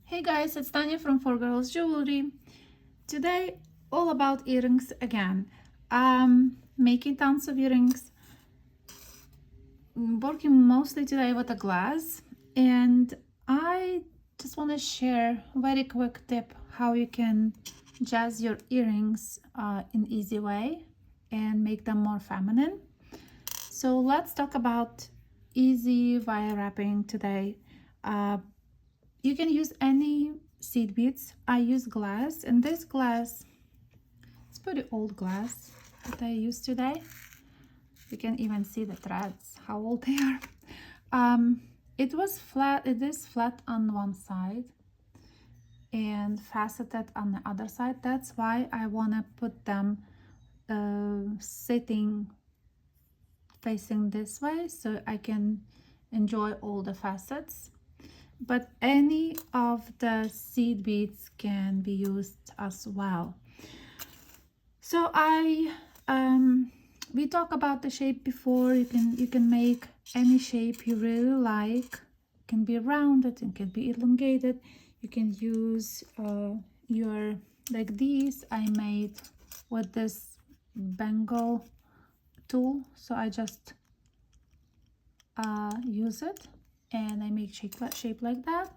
Hey guys, it's Tanya from 4 Girls Jewelry. Today, all about earrings again. Making tons of earrings. Working mostly today with a glass, and I just want to share a very quick tip how you can jazz your earrings in easy way and make them more feminine. So let's talk about easy wire wrapping today. You can use any seed beads. I use glass, and this glass, it's pretty old glass that I use today. You can even see the threads, how old they are. It was flat, it is flat on one side and faceted on the other side. That's why I want to put them sitting facing this way so I can enjoy all the facets. But any of the seed beads can be used as well. So we talked about the shape before. You can make any shape you really like. It can be rounded, it can be elongated. You can use your, like these I made with this Bengal tool. So I just use it and I make shape like that.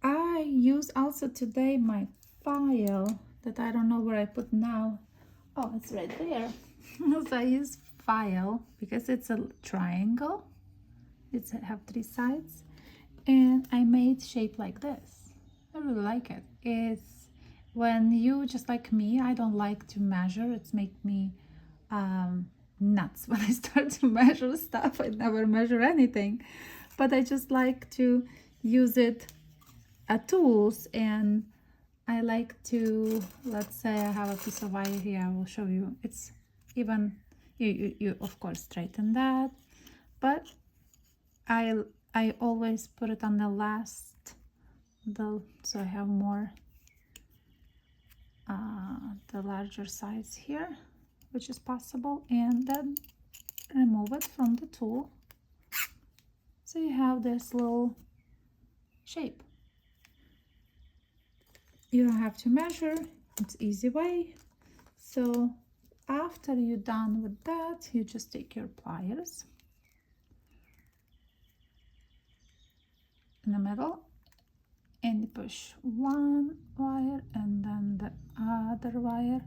I use also today my file that I don't know where I put now. Oh, it's right there. So I use file because it's a triangle. It's have 3 sides, and I made shape like this. I really like it. It's when you just like me, I don't like to measure. It's make me nuts when I start to measure stuff. I never measure anything, but I just like to use it tools, and I like to, let's say I have a piece of wire here, I will show you. It's even, you of course straighten that, but I always put it on the last, so I have more, the larger size here, which is possible, and then remove it from the tool. So you have this little shape. You don't have to measure, it's easy way. So after you're done with that, you just take your pliers in the middle and you push one wire and then the other wire,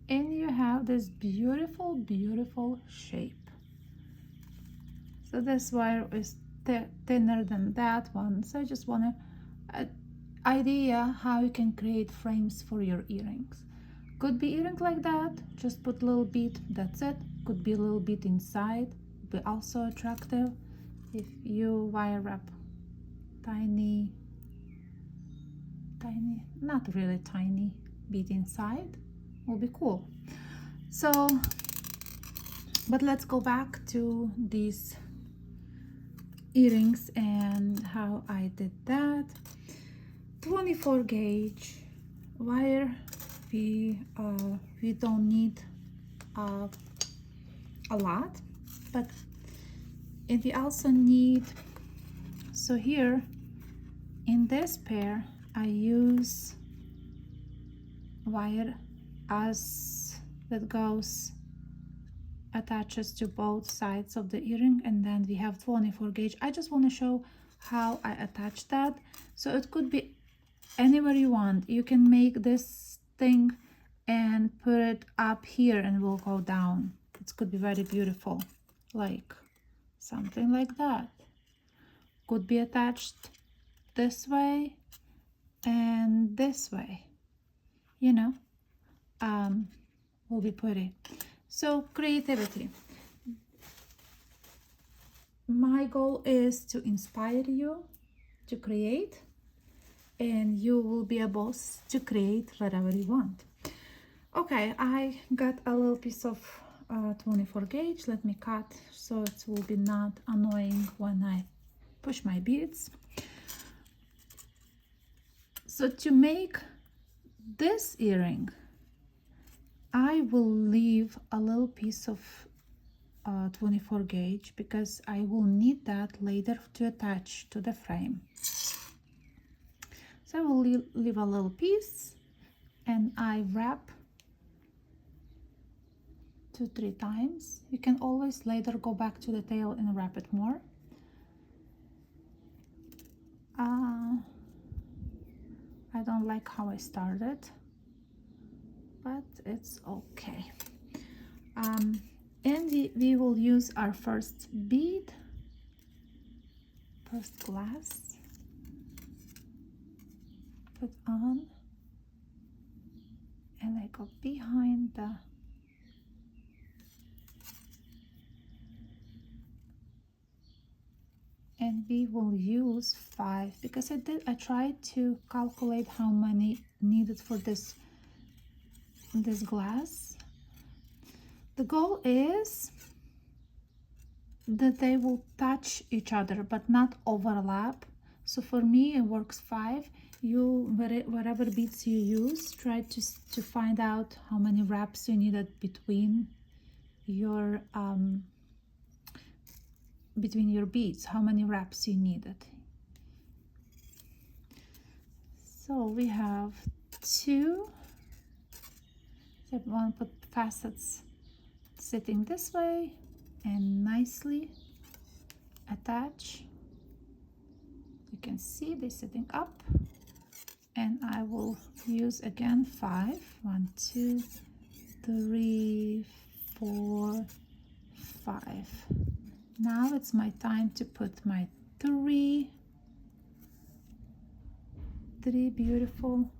and you have this beautiful shape. So this wire is thinner than that one, so I just want to idea how you can create frames for your earrings. Could be earring like that, just put a little bit, that's it. Could be a little bit inside, be also attractive. If you wire wrap tiny, not really tiny bit inside, will be cool. So, but let's go back to these earrings and how I did that. 24 gauge wire. We don't need a lot, but and we also need, so here in this pair I use wire as that goes attaches to both sides of the earring, and then we have 24 gauge. I just want to show how I attach that. So it could be anywhere you want. You can make this thing and put it up here and it will go down. It could be very beautiful, like something like that. Could be attached this way and this way, you know, will be pretty. So creativity. My goal is to inspire you to create, and you will be able to create whatever you want. Okay, I got a little piece of 24 gauge. Let me cut so it will be not annoying when I push my beads. So to make this earring, I will leave a little piece of 24 gauge because I will need that later to attach to the frame. I will leave a little piece and I wrap 2-3 times. You can always later go back to the tail and wrap it more. I don't like how I started, but it's okay. And we will use our first bead, first glass, put on, and I go behind the and we will use 5 because I tried to calculate how many needed for this glass. The goal is that they will touch each other but not overlap. So for me it works 5. You, whatever beads you use, try to find out how many wraps you needed between your beads, how many wraps you needed. So we have 2. So I want to put facets sitting this way and nicely attach. You can see they're sitting up, and I will use again 5. 1, 2, 3, 4, 5. Now it's my time to put my 3 beautiful.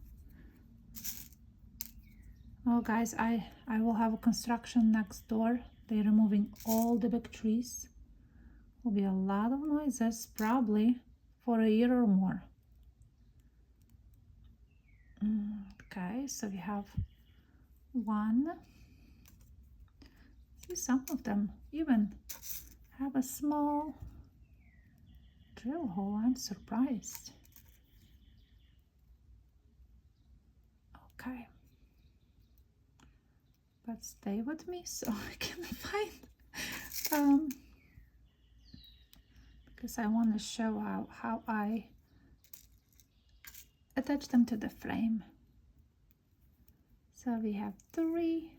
Oh guys, I will have a construction next door. They're removing all the big trees. Will be a lot of noises probably for a year or more. Okay, so we have 1. See, some of them even have a small drill hole. I'm surprised. Okay, but stay with me so I can find because I want to show how I attach them to the frame. So we have 3.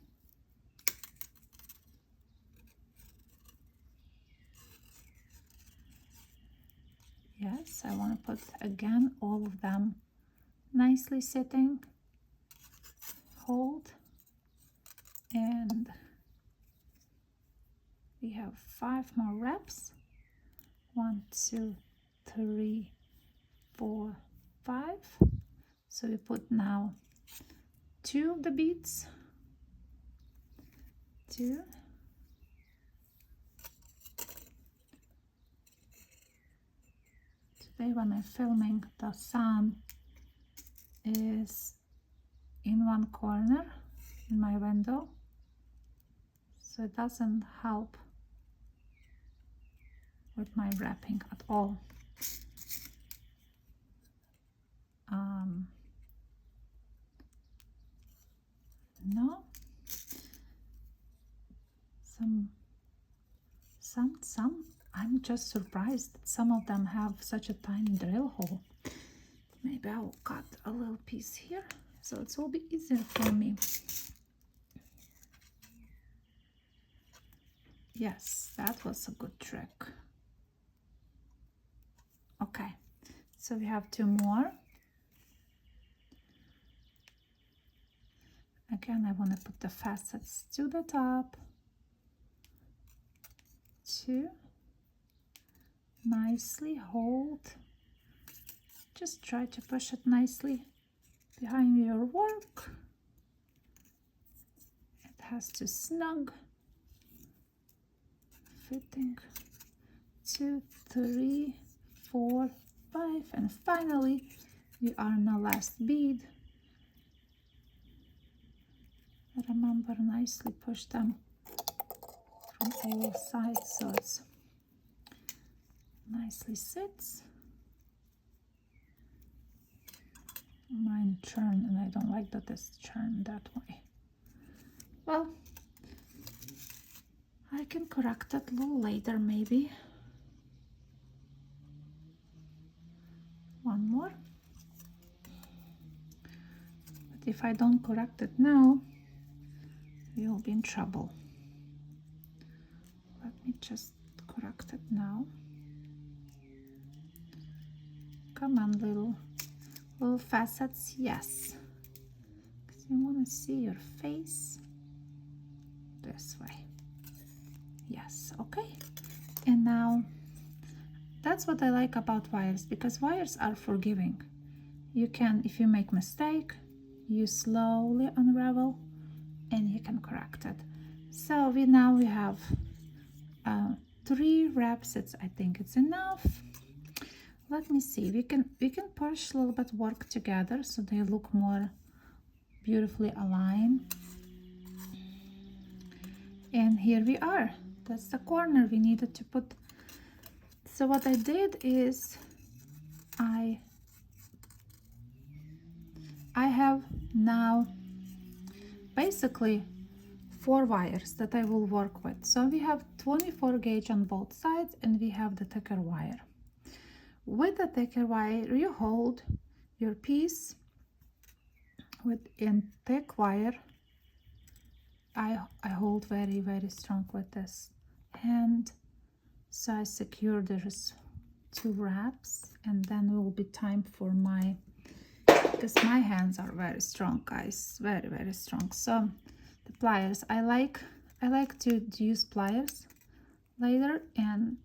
Yes, I want to put again all of them nicely sitting. Hold, and we have 5 more wraps. 1, 2, 3, 4, 5. So we put now 2 of the beads. 2. Today when I'm filming, the sun is in one corner in my window, so it doesn't help with my wrapping at all. No, some I'm just surprised that some of them have such a tiny drill hole. Maybe I will cut a little piece here so it will be easier for me. Yes, that was a good trick. Okay, so we have 2 more. Again, I want to put the facets to the top. 2. Nicely hold. Just try to push it nicely behind your work. It has to snug. Fitting. 2, 3, 4, 5, and finally we are in the last bead. Remember, nicely push them from all sides so it's nicely sits. Mine churn, and I don't like that it's churned that way. Well, I can correct that a little later maybe. 1 more. if I don't correct it now, you'll be in trouble. Let me just correct it now. Come on, little facets, yes. Because you want to see your face this way. Yes, okay. And now, that's what I like about wires, because wires are forgiving. You can, if you make mistake, you slowly unravel and you can correct it. So now we have 3 wraps. I think it's enough. Let me see. We can push a little bit, work together so they look more beautifully aligned. And here we are. That's the corner we needed to put. So what I did is I have now basically 4 wires that I will work with. So we have 24 gauge on both sides and we have the thicker wire. With the thicker wire, you hold your piece in thick wire. I hold very, very strong with this hand. So I secure there's 2 wraps, and then will be time for because my hands are very strong, guys, very, very strong. So the pliers, I like to use pliers later, and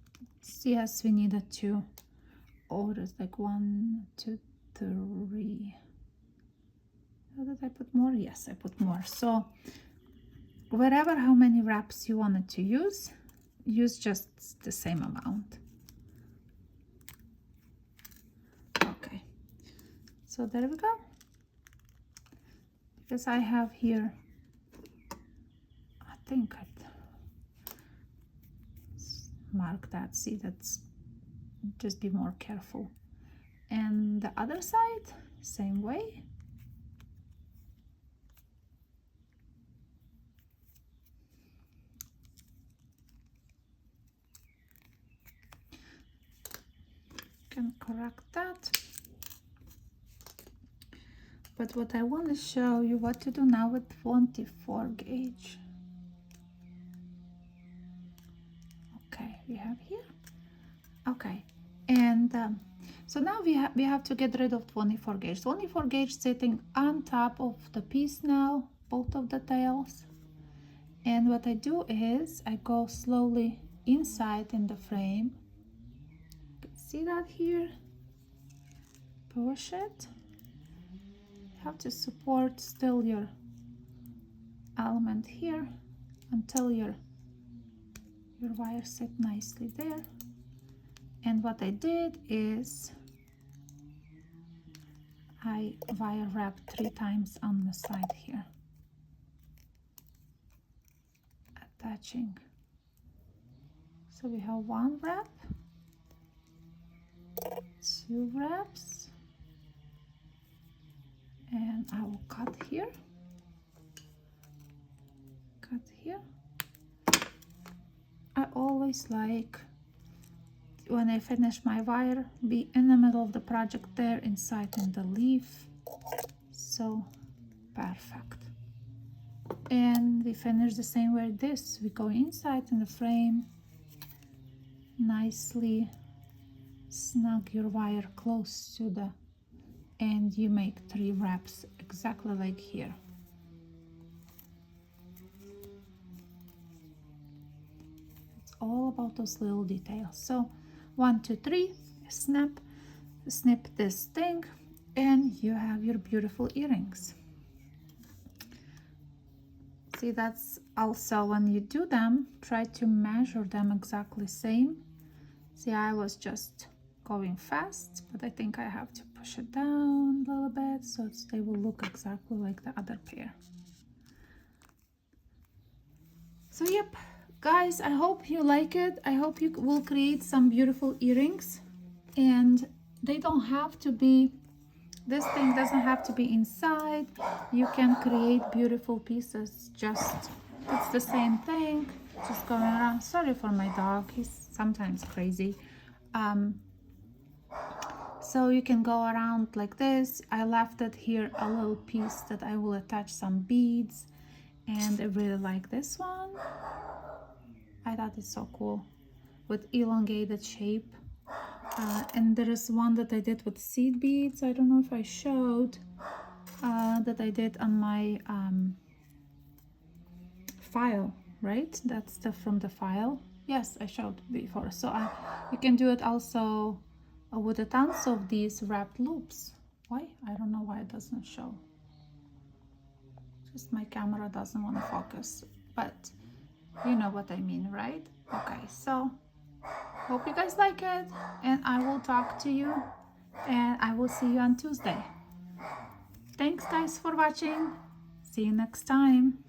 yes, we needed to order like 1, 2, 3. Did I put more? Yes, I put more. So wherever how many wraps you wanted to use just the same amount. Okay, so there we go. Because I have here, I think I mark that. See, that's, just be more careful. And the other side, same way. Can correct that. But what I want to show you what to do now with 24 gauge. Okay, we have here. Okay, and so now we have to get rid of 24 gauge. 24 gauge sitting on top of the piece now, both of the tails. And what I do is I go slowly inside in the frame. You can see that here. Push it. You have to support still your element here until your wire sit nicely there. And what I did is I wire wrap 3 times on the side here, attaching. So we have 1 wrap, 2 wraps, and I will cut here, I always like, when I finish my wire, be in the middle of the project there, inside in the leaf. So perfect. And we finish the same way this. We go inside in the frame, nicely snug your wire close to the, and you make 3 wraps exactly like here. It's all about those little details. So 1, 2, 3, snip this thing, and you have your beautiful earrings. See, that's also when you do them, try to measure them exactly same. See, I was just going fast, but I think I have to push it down a little bit so they will look exactly like the other pair. So yep, guys, I hope you like it. I hope you will create some beautiful earrings, and they don't have to be, this thing doesn't have to be inside. You can create beautiful pieces, just, it's the same thing, just going around. Sorry for my dog, he's sometimes crazy. So you can go around like this. I left it here a little piece that I will attach some beads, and I really like this one. I thought it's so cool with elongated shape. And there is one that I did with seed beads. I don't know if I showed that I did on my file, right? That's from the file. Yes, I showed before. So you can do it also with a tons of these wrapped loops. Why? I don't know why it doesn't show. Just my camera doesn't want to focus, but you know what I mean, right? Okay, so hope you guys like it, and I will talk to you, and I will see you on Tuesday. Thanks guys for watching. See you next time.